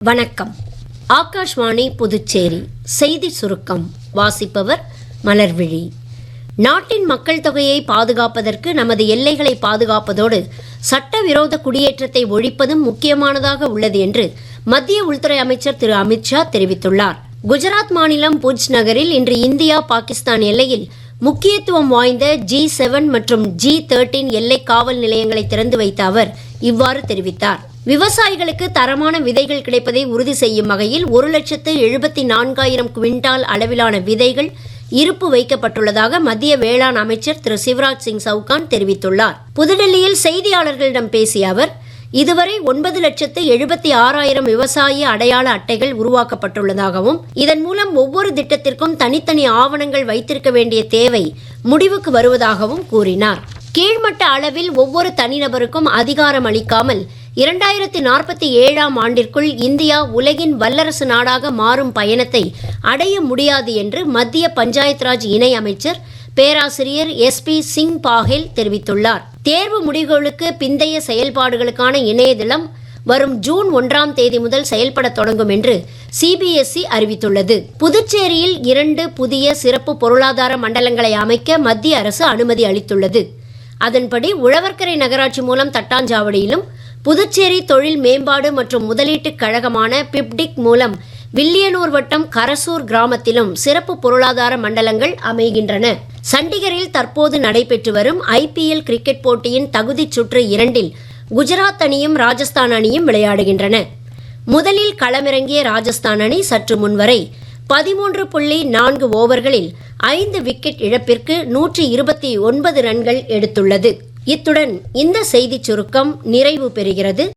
வணக்கம். ஆகாஷ்வாணி புதுச்சேரி செய்தி சுருக்கம் வாசிப்பவர் மலர்விழி. நாட்டின் மக்கள் தொகையை பாதுகாப்பதற்கு நமது எல்லைகளை பாதுகாப்பதோடு சட்டவிரோத குடியேற்றத்தை ஒழிப்பதும் முக்கியமானதாக உள்ளது என்று மத்திய உள்துறை அமைச்சர் திரு அமித்ஷா தெரிவித்துள்ளார். குஜராத் மாநிலம் புஜ் நகரில் இன்று இந்தியா பாகிஸ்தான் எல்லையில் முக்கியத்துவம் வாய்ந்த G7 மற்றும் G13 எல்லை காவல் நிலையங்களை திறந்து வைத்த அவர் இவ்வாறு தெரிவித்தார். விவசாயிகளுக்கு தரமான விதைகள் கிடைப்பதை உறுதி செய்யும் வகையில் 1,74,000 குவிண்டால் அளவிலான விதைகள் இருப்பு வைக்கப்பட்டுள்ளதாக மத்திய வேளாண் அமைச்சர் திரு சிவராஜ் சிங் சவுகான் தெரிவித்துள்ளார். புதுடெல்லியில் செய்தியாளர்களிடம் பேசிய அவர், இதுவரை 9,76,000 விவசாய அடையாள அட்டைகள் உருவாக்கப்பட்டுள்ளதாகவும் இதன் மூலம் ஒவ்வொரு திட்டத்திற்கும் தனித்தனி ஆவணங்கள் வைத்திருக்க வேண்டிய தேவை முடிவுக்கு வருவதாகவும் கூறினார். கீழ்மட்ட அளவில் ஒவ்வொரு தனிநபருக்கும் அதிகாரம் அளிக்காமல் 2047 ஆண்டிற்குள் இந்தியா உலகின் வல்லரசு நாடாக மாறும் பயணத்தை அடைய முடியாது என்று மத்திய பஞ்சாயத் ராஜ் இணை அமைச்சர் பேராசிரியர் SP சிங் பாஹேல் தெரிவித்துள்ளார். தேர்வு முடிவுகளுக்கு பிந்தைய செயல்பாடுகளுக்கான இணையதளம் வரும் ஜூன் 1ஆம் தேதி முதல் செயல்பட தொடங்கும் என்று CBSE அறிவித்துள்ளது. புதுச்சேரியில் 2 புதிய சிறப்பு பொருளாதார மண்டலங்களை அமைக்க மத்திய அரசு அனுமதி அளித்துள்ளது. அதன்படி உழவர்கரை நகராட்சி மூலம் தட்டாஞ்சாவடியிலும், புதுச்சேரி தொழில் மேம்பாடு மற்றும் முதலீட்டுக் கழகமான பிப்டிக் மூலம் வில்லியனூர் வட்டம் கரசூர் கிராமத்திலும் சிறப்பு பொருளாதார மண்டலங்கள் அமைகின்றன. சண்டிகரில் தற்போது நடைபெற்று வரும் IPL கிரிக்கெட் போட்டியின் தகுதிச் சுற்று 2இல் குஜராத் அணியும் ராஜஸ்தான் அணியும் விளையாடுகின்றன. முதலில் களமிறங்கிய ராஜஸ்தான் அணி சற்று முன்வரை 13.4 ஓவர்களில் 5 விக்கெட் இழப்பிற்கு 129 ரன்கள் எடுத்துள்ளது. இத்துடன் இந்த செய்திச் சுருக்கம் நிறைவு பெறுகிறது.